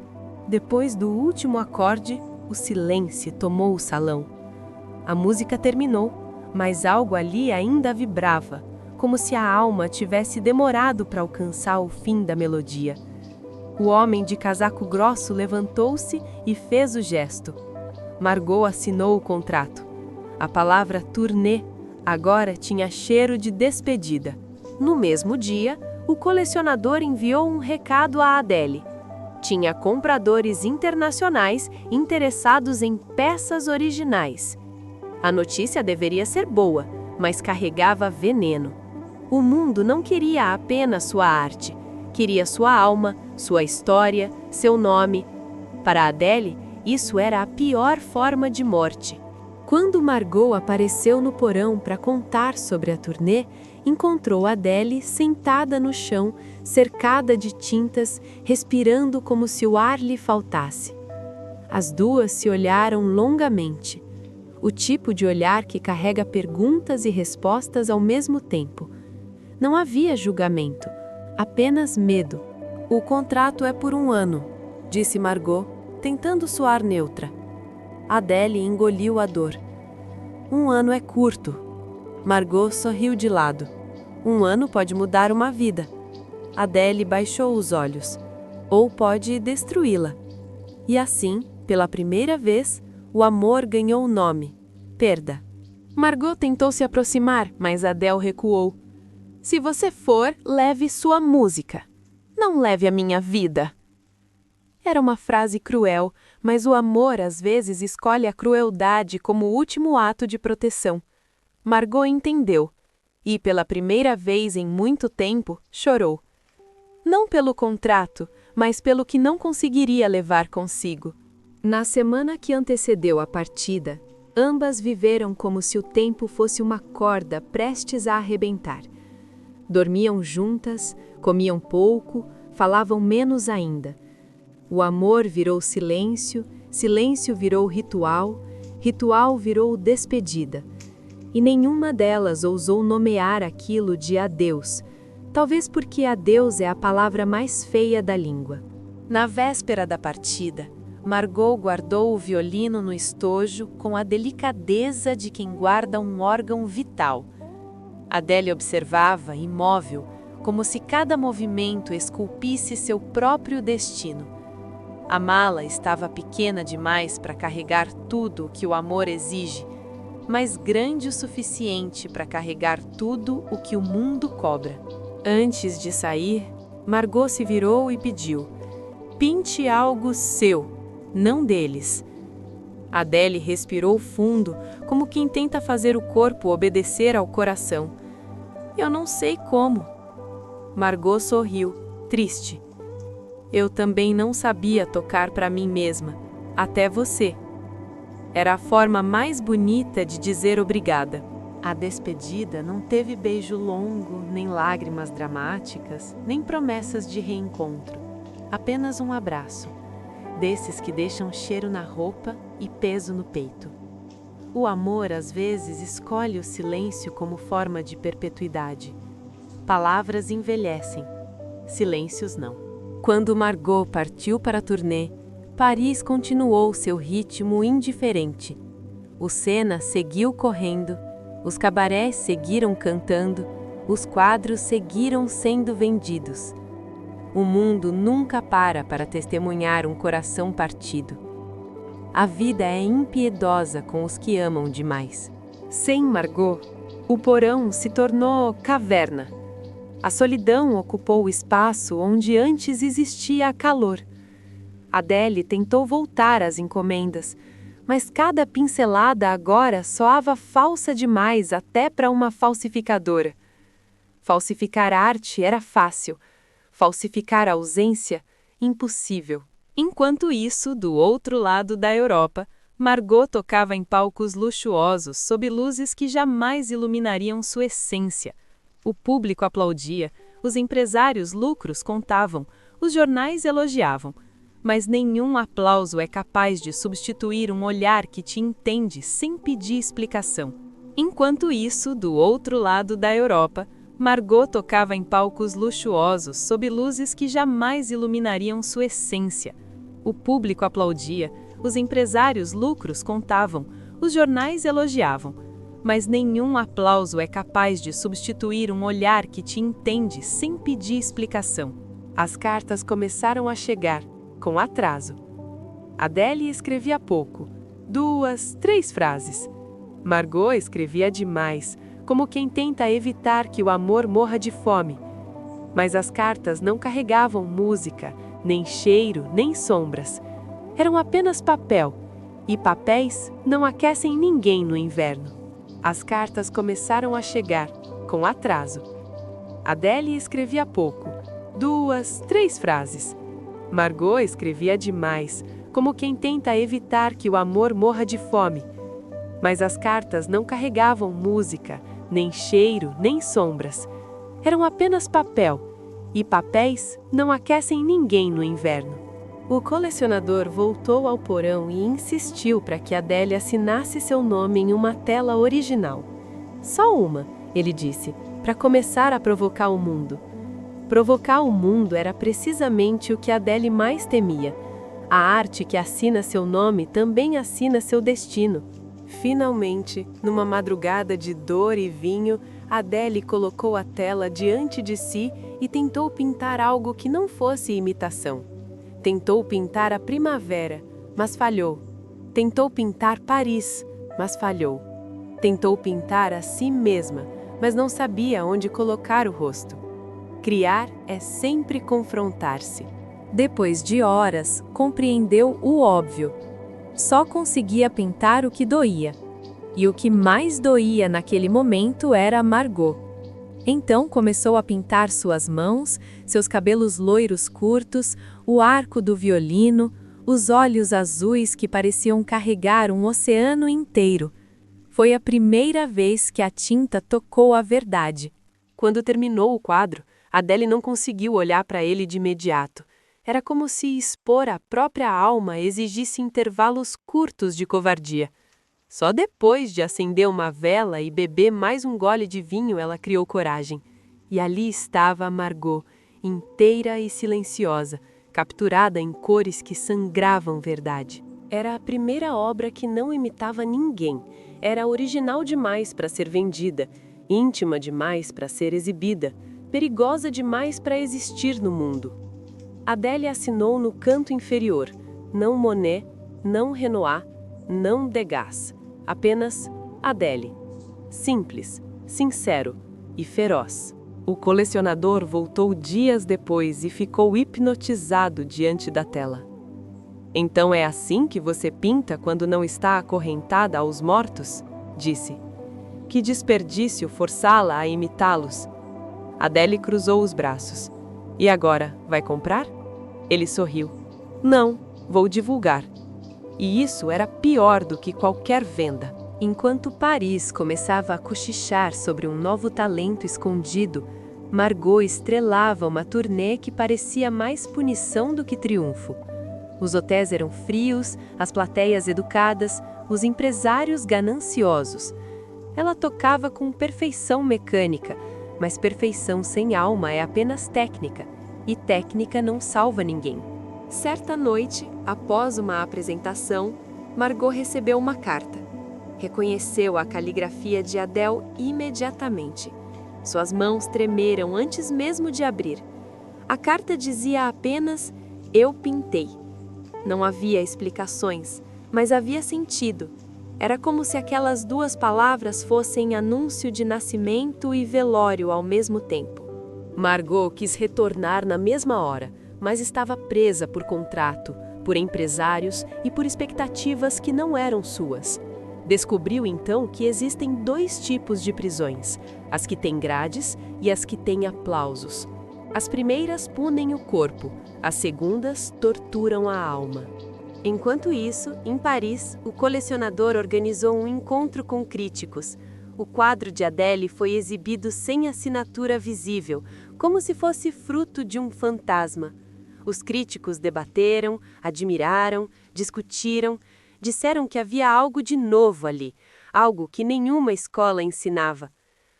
Depois do último acorde, o silêncio tomou o salão. A música terminou, mas algo ali ainda vibrava, como se a alma tivesse demorado para alcançar o fim da melodia. O homem de casaco grosso levantou-se e fez o gesto. Margot assinou o contrato. A palavra turnê agora tinha cheiro de despedida. No mesmo dia, o colecionador enviou um recado a Adele. Tinha compradores internacionais interessados em peças originais. A notícia deveria ser boa, mas carregava veneno. O mundo não queria apenas sua arte, queria sua alma, sua história, seu nome. Para Adele, isso era a pior forma de morte. Quando Margot apareceu no porão para contar sobre a turnê, encontrou Adele sentada no chão, cercada de tintas, respirando como se o ar lhe faltasse. As duas se olharam longamente. O tipo de olhar que carrega perguntas e respostas ao mesmo tempo. Não havia julgamento, apenas medo, O contrato é por 1 ano, disse Margot, tentando soar neutra. Adele engoliu a dor. 1 ano é curto. Margot sorriu de lado. 1 ano pode mudar uma vida. Adele baixou os olhos. Ou pode destruí-la. E assim, pela primeira vez, o amor ganhou um nome: perda. Margot tentou se aproximar, mas Adele recuou. Se você for, leve sua música. Não leve a minha vida. Era uma frase cruel, mas o amor às vezes escolhe a crueldade como último ato de proteção. Margot entendeu. E, pela primeira vez em muito tempo, chorou. Não pelo contrato, mas pelo que não conseguiria levar consigo. Na semana que antecedeu a partida, ambas viveram como se o tempo fosse uma corda prestes a arrebentar. Dormiam juntas, comiam pouco, falavam menos ainda. O amor virou silêncio, silêncio virou ritual, ritual virou despedida. E nenhuma delas ousou nomear aquilo de adeus, talvez porque adeus é a palavra mais feia da língua. Na véspera da partida, Margot guardou o violino no estojo com a delicadeza de quem guarda um órgão vital. Adele observava, imóvel, como se cada movimento esculpisse seu próprio destino. A mala estava pequena demais para carregar tudo o que o amor exige, mas grande o suficiente para carregar tudo o que o mundo cobra. Antes de sair, Margot se virou e pediu: pinte algo seu, não deles. Adele respirou fundo, como quem tenta fazer o corpo obedecer ao coração. Eu não sei como. Margot sorriu, triste. Eu também não sabia tocar para mim mesma, até você. Era a forma mais bonita de dizer obrigada. A despedida não teve beijo longo, nem lágrimas dramáticas, nem promessas de reencontro. Apenas um abraço, desses que deixam cheiro na roupa e peso no peito. O amor às vezes escolhe o silêncio como forma de perpetuidade. Palavras envelhecem, silêncios não. Quando Margot partiu para a turnê, Paris continuou seu ritmo indiferente. O Sena seguiu correndo, os cabarés seguiram cantando, os quadros seguiram sendo vendidos. O mundo nunca para testemunhar um coração partido. A vida é impiedosa com os que amam demais. Sem Margot, o porão se tornou caverna. A solidão ocupou o espaço onde antes existia calor. Adele tentou voltar às encomendas, mas cada pincelada agora soava falsa demais até para uma falsificadora. Falsificar arte era fácil, falsificar a ausência, impossível. Enquanto isso, do outro lado da Europa, Margot tocava em palcos luxuosos sob luzes que jamais iluminariam sua essência. O público aplaudia, os empresários lucros contavam, os jornais elogiavam. Mas nenhum aplauso é capaz de substituir um olhar que te entende sem pedir explicação. Enquanto isso, do outro lado da Europa, Margot tocava em palcos luxuosos sob luzes que jamais iluminariam sua essência. O público aplaudia, os empresários lucros contavam, os jornais elogiavam. Mas nenhum aplauso é capaz de substituir um olhar que te entende sem pedir explicação. As cartas começaram a chegar, com atraso. Adele escrevia pouco, 2, 3 frases. Margot escrevia demais, como quem tenta evitar que o amor morra de fome. Mas as cartas não carregavam música, nem cheiro, nem sombras. Eram apenas papel, e papéis não aquecem ninguém no inverno. As cartas começaram a chegar, com atraso. Adele escrevia pouco, 2, 3 frases. Margot escrevia demais, como quem tenta evitar que o amor morra de fome. Mas as cartas não carregavam música, nem cheiro, nem sombras. Eram apenas papel, e papéis não aquecem ninguém no inverno. O colecionador voltou ao porão e insistiu para que Adele assinasse seu nome em uma tela original. Só uma, ele disse, para começar a provocar o mundo. Provocar o mundo era precisamente o que Adele mais temia. A arte que assina seu nome também assina seu destino. Finalmente, numa madrugada de dor e vinho, Adele colocou a tela diante de si e tentou pintar algo que não fosse imitação. Tentou pintar a primavera, mas falhou. Tentou pintar Paris, mas falhou. Tentou pintar a si mesma, mas não sabia onde colocar o rosto. Criar é sempre confrontar-se. Depois de horas, compreendeu o óbvio. Só conseguia pintar o que doía. E o que mais doía naquele momento era Margot. Então começou a pintar suas mãos, seus cabelos loiros curtos, o arco do violino, os olhos azuis que pareciam carregar um oceano inteiro. Foi a primeira vez que a tinta tocou a verdade. Quando terminou o quadro, Adele não conseguiu olhar para ele de imediato. Era como se expor a própria alma exigisse intervalos curtos de covardia. Só depois de acender uma vela e beber mais um gole de vinho ela criou coragem. E ali estava a Margot, inteira e silenciosa, capturada em cores que sangravam verdade. Era a primeira obra que não imitava ninguém. Era original demais para ser vendida, íntima demais para ser exibida, perigosa demais para existir no mundo. Adele assinou no canto inferior, não Monet, não Renoir, não Degas, apenas Adele. Simples, sincero e feroz. O colecionador voltou dias depois e ficou hipnotizado diante da tela. Então é assim que você pinta quando não está acorrentada aos mortos? Disse. Que desperdício forçá-la a imitá-los. Adele cruzou os braços. E agora, vai comprar? Ele sorriu. Não, vou divulgar. E isso era pior do que qualquer venda. Enquanto Paris começava a cochichar sobre um novo talento escondido, Margot estrelava uma turnê que parecia mais punição do que triunfo. Os hotéis eram frios, as plateias educadas, os empresários gananciosos. Ela tocava com perfeição mecânica, mas perfeição sem alma é apenas técnica, e técnica não salva ninguém. Certa noite, após uma apresentação, Margot recebeu uma carta. Reconheceu a caligrafia de Adele imediatamente. Suas mãos tremeram antes mesmo de abrir. A carta dizia apenas: "Eu pintei". Não havia explicações, mas havia sentido. Era como se aquelas duas palavras fossem anúncio de nascimento e velório ao mesmo tempo. Margot quis retornar na mesma hora, mas estava presa por contrato, por empresários e por expectativas que não eram suas. Descobriu então que existem dois tipos de prisões: as que têm grades e as que têm aplausos. As primeiras punem o corpo, as segundas torturam a alma. Enquanto isso, em Paris, o colecionador organizou um encontro com críticos. O quadro de Adele foi exibido sem assinatura visível, como se fosse fruto de um fantasma. Os críticos debateram, admiraram, discutiram, disseram que havia algo de novo ali, algo que nenhuma escola ensinava.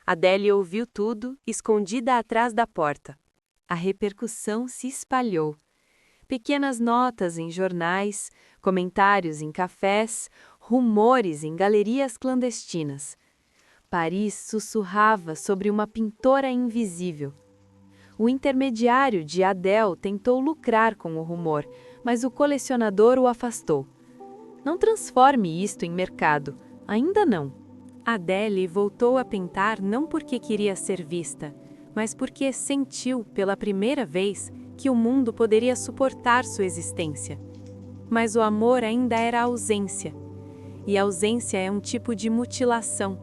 Adele ouviu tudo, escondida atrás da porta. A repercussão se espalhou. Pequenas notas em jornais, comentários em cafés, rumores em galerias clandestinas. Paris sussurrava sobre uma pintora invisível. O intermediário de Adele tentou lucrar com o rumor, mas o colecionador o afastou. Não transforme isto em mercado, ainda não. Adele voltou a pintar não porque queria ser vista, mas porque sentiu, pela primeira vez, que o mundo poderia suportar sua existência. Mas o amor ainda era ausência. E a ausência é um tipo de mutilação.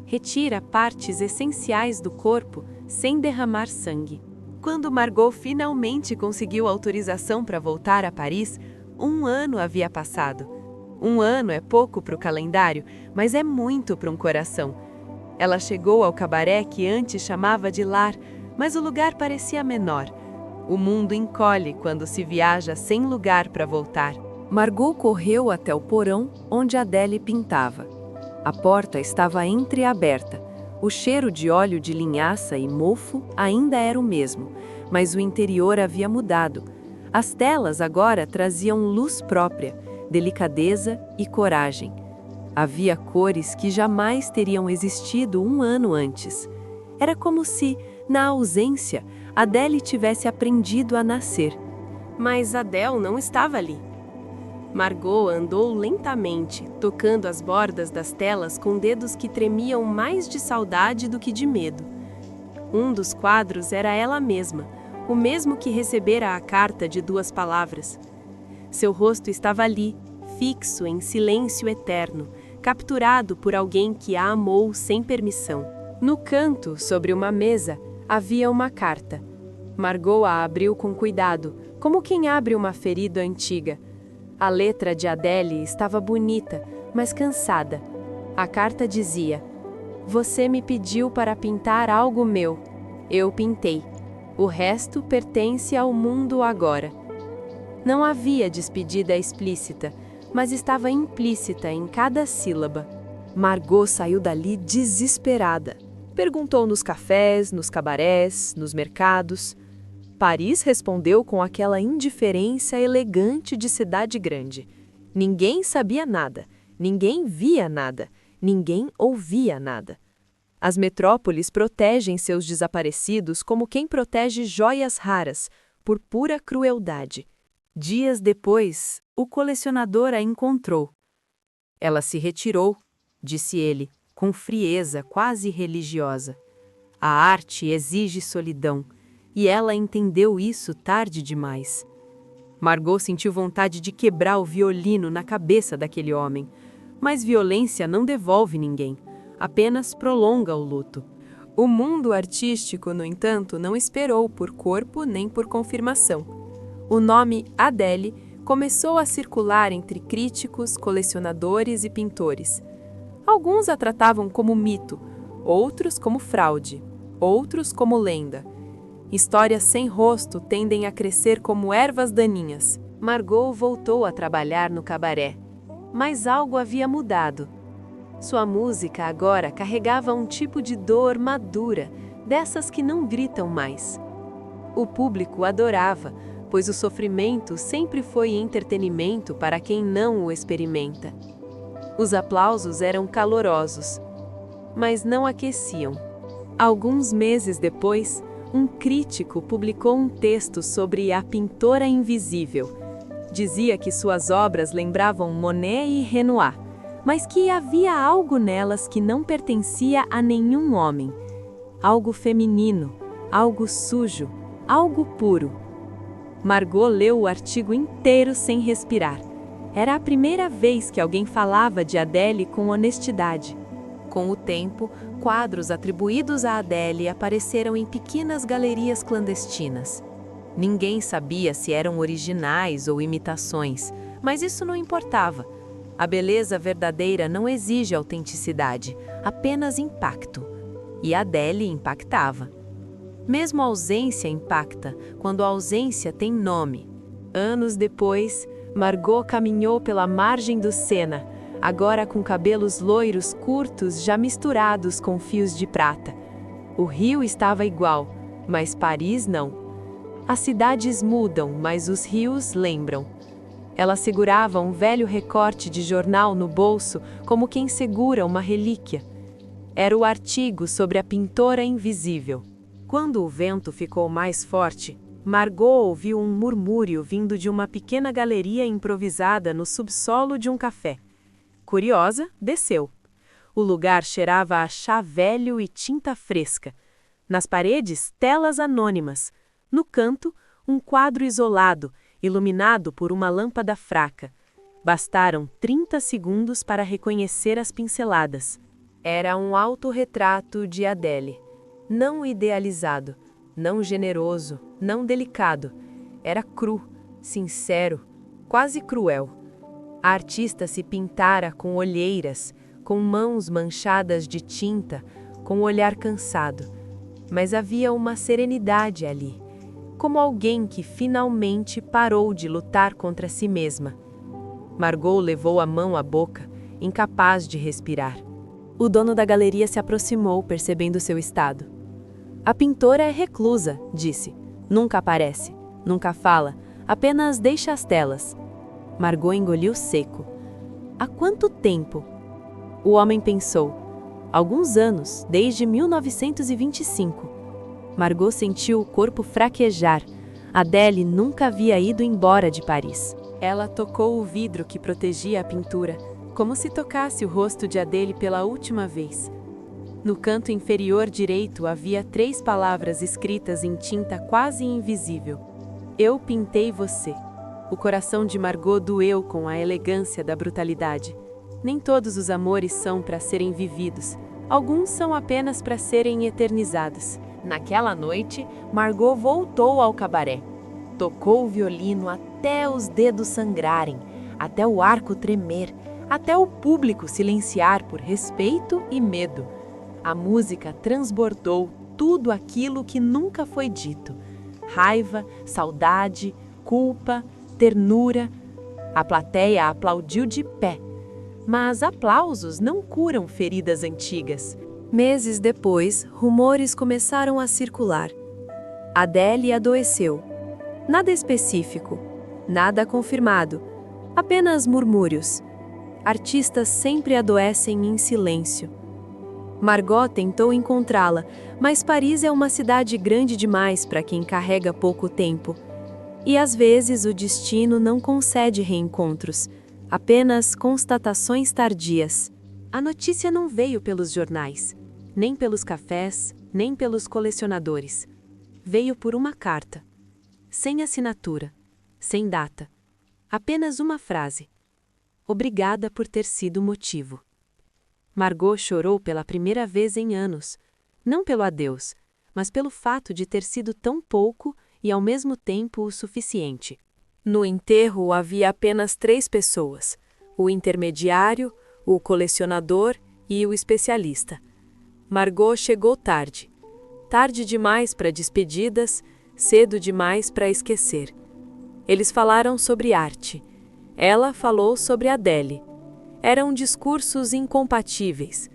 Retira partes essenciais do corpo sem derramar sangue. Quando Margot finalmente conseguiu autorização para voltar a Paris, 1 ano havia passado. 1 ano é pouco para o calendário, mas é muito para um coração. Ela chegou ao cabaré que antes chamava de lar, mas o lugar parecia menor. O mundo encolhe quando se viaja sem lugar para voltar. Margot correu até o porão onde Adele pintava. A porta estava entreaberta. O cheiro de óleo de linhaça e mofo ainda era o mesmo, mas o interior havia mudado. As telas agora traziam luz própria, delicadeza e coragem. Havia cores que jamais teriam existido um ano antes. Era como se, na ausência, Adele tivesse aprendido a nascer. Mas Adele não estava ali. Margot andou lentamente, tocando as bordas das telas com dedos que tremiam mais de saudade do que de medo. Um dos quadros era ela mesma, o mesmo que recebera a carta de 2 palavras. Seu rosto estava ali, fixo em silêncio eterno, capturado por alguém que a amou sem permissão. No canto, sobre uma mesa, havia uma carta. Margot a abriu com cuidado, como quem abre uma ferida antiga. A letra de Adele estava bonita, mas cansada. A carta dizia: "Você me pediu para pintar algo meu. Eu pintei. O resto pertence ao mundo agora." Não havia despedida explícita, mas estava implícita em cada sílaba. Margot saiu dali desesperada. Perguntou nos cafés, nos cabarés, nos mercados. Paris respondeu com aquela indiferença elegante de cidade grande. Ninguém sabia nada, ninguém via nada, ninguém ouvia nada. As metrópoles protegem seus desaparecidos como quem protege joias raras, por pura crueldade. Dias depois, o colecionador a encontrou. "Ela se retirou", disse ele, com frieza quase religiosa. "A arte exige solidão. E ela entendeu isso tarde demais." Margot sentiu vontade de quebrar o violino na cabeça daquele homem. Mas violência não devolve ninguém, apenas prolonga o luto. O mundo artístico, no entanto, não esperou por corpo nem por confirmação. O nome Adele começou a circular entre críticos, colecionadores e pintores. Alguns a tratavam como mito, outros como fraude, outros como lenda. Histórias sem rosto tendem a crescer como ervas daninhas. Margot voltou a trabalhar no cabaré, mas algo havia mudado. Sua música agora carregava um tipo de dor madura, dessas que não gritam mais. O público adorava, pois o sofrimento sempre foi entretenimento para quem não o experimenta. Os aplausos eram calorosos, mas não aqueciam. Alguns meses depois, um crítico publicou um texto sobre a pintora invisível. Dizia que suas obras lembravam Monet e Renoir, mas que havia algo nelas que não pertencia a nenhum homem. Algo feminino, algo sujo, algo puro. Margot leu o artigo inteiro sem respirar. Era a primeira vez que alguém falava de Adele com honestidade. Com o tempo, quadros atribuídos a Adele apareceram em pequenas galerias clandestinas. Ninguém sabia se eram originais ou imitações, mas isso não importava. A beleza verdadeira não exige autenticidade, apenas impacto. E Adele impactava. Mesmo a ausência impacta, quando a ausência tem nome. Anos depois, Margot caminhou pela margem do Sena, agora com cabelos loiros curtos já misturados com fios de prata. O rio estava igual, mas Paris não. As cidades mudam, mas os rios lembram. Ela segurava um velho recorte de jornal no bolso, como quem segura uma relíquia. Era o artigo sobre a pintora invisível. Quando o vento ficou mais forte, Margot ouviu um murmúrio vindo de uma pequena galeria improvisada no subsolo de um café. Curiosa, desceu. O lugar cheirava a chá velho e tinta fresca. Nas paredes, telas anônimas. No canto, um quadro isolado, iluminado por uma lâmpada fraca. Bastaram 30 segundos para reconhecer as pinceladas. Era um autorretrato de Adele. Não idealizado, não generoso, não delicado. Era cru, sincero, quase cruel. A artista se pintara com olheiras, com mãos manchadas de tinta, com o olhar cansado. Mas havia uma serenidade ali, como alguém que finalmente parou de lutar contra si mesma. Margot levou a mão à boca, incapaz de respirar. O dono da galeria se aproximou, percebendo seu estado. A pintora é reclusa, disse. Nunca aparece, nunca fala, apenas deixa as telas. Margot engoliu seco. Há quanto tempo? O homem pensou. Alguns anos, desde 1925. Margot sentiu o corpo fraquejar. Adèle nunca havia ido embora de Paris. Ela tocou o vidro que protegia a pintura, como se tocasse o rosto de Adèle pela última vez. No canto inferior direito havia 3 palavras escritas em tinta quase invisível. Eu pintei você. O coração de Margot doeu com a elegância da brutalidade. Nem todos os amores são para serem vividos. Alguns são apenas para serem eternizados. Naquela noite, Margot voltou ao cabaré. Tocou o violino até os dedos sangrarem, até o arco tremer, até o público silenciar por respeito e medo. A música transbordou tudo aquilo que nunca foi dito. Raiva, saudade, culpa, ternura. A plateia aplaudiu de pé. Mas aplausos não curam feridas antigas. Meses depois, rumores começaram a circular. Adèle adoeceu. Nada específico, nada confirmado, apenas murmúrios. Artistas sempre adoecem em silêncio. Margot tentou encontrá-la, mas Paris é uma cidade grande demais para quem carrega pouco tempo. E às vezes o destino não concede reencontros, apenas constatações tardias. A notícia não veio pelos jornais, nem pelos cafés, nem pelos colecionadores. Veio por uma carta. Sem assinatura, sem data. Apenas uma frase. Obrigada por ter sido o motivo. Margot chorou pela primeira vez em anos, não pelo adeus, mas pelo fato de ter sido tão pouco e ao mesmo tempo o suficiente. No enterro havia apenas 3 pessoas: o intermediário, o colecionador e o especialista. Margot chegou tarde. Tarde demais para despedidas, cedo demais para esquecer. Eles falaram sobre arte. Ela falou sobre Adèle. Eram discursos incompatíveis.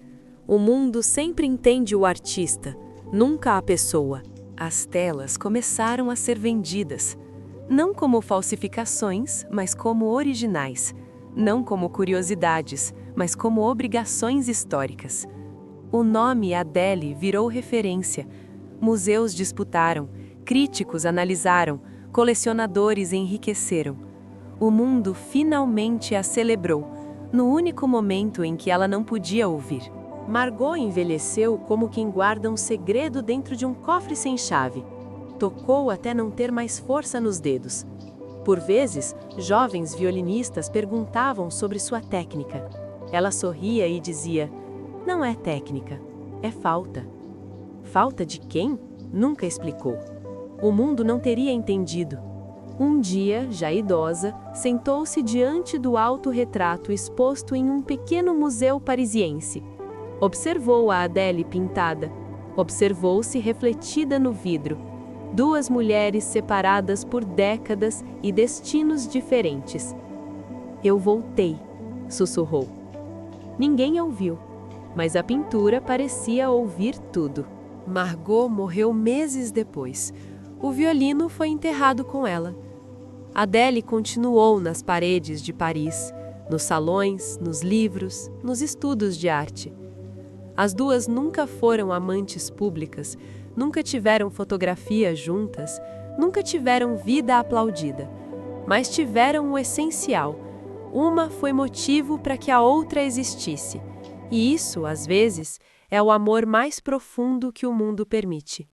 O mundo sempre entende o artista, nunca a pessoa. As telas começaram a ser vendidas, não como falsificações, mas como originais. Não como curiosidades, mas como obrigações históricas. O nome Adèle virou referência. Museus disputaram, críticos analisaram, colecionadores enriqueceram. O mundo finalmente a celebrou, no único momento em que ela não podia ouvir. Margot envelheceu como quem guarda um segredo dentro de um cofre sem chave. Tocou até não ter mais força nos dedos. Por vezes, jovens violinistas perguntavam sobre sua técnica. Ela sorria e dizia: "Não é técnica, é falta." Falta de quem? Nunca explicou. O mundo não teria entendido. Um dia, já idosa, sentou-se diante do autorretrato exposto em um pequeno museu parisiense. Observou a Adèle pintada. Observou-se refletida no vidro. 2 mulheres separadas por décadas e destinos diferentes. "Eu voltei", sussurrou. Ninguém ouviu, mas a pintura parecia ouvir tudo. Margot morreu meses depois. O violino foi enterrado com ela. Adèle continuou nas paredes de Paris, nos salões, nos livros, nos estudos de arte. As 2 nunca foram amantes públicas, nunca tiveram fotografia juntas, nunca tiveram vida aplaudida, mas tiveram o essencial. Uma foi motivo para que a outra existisse, e isso, às vezes, é o amor mais profundo que o mundo permite.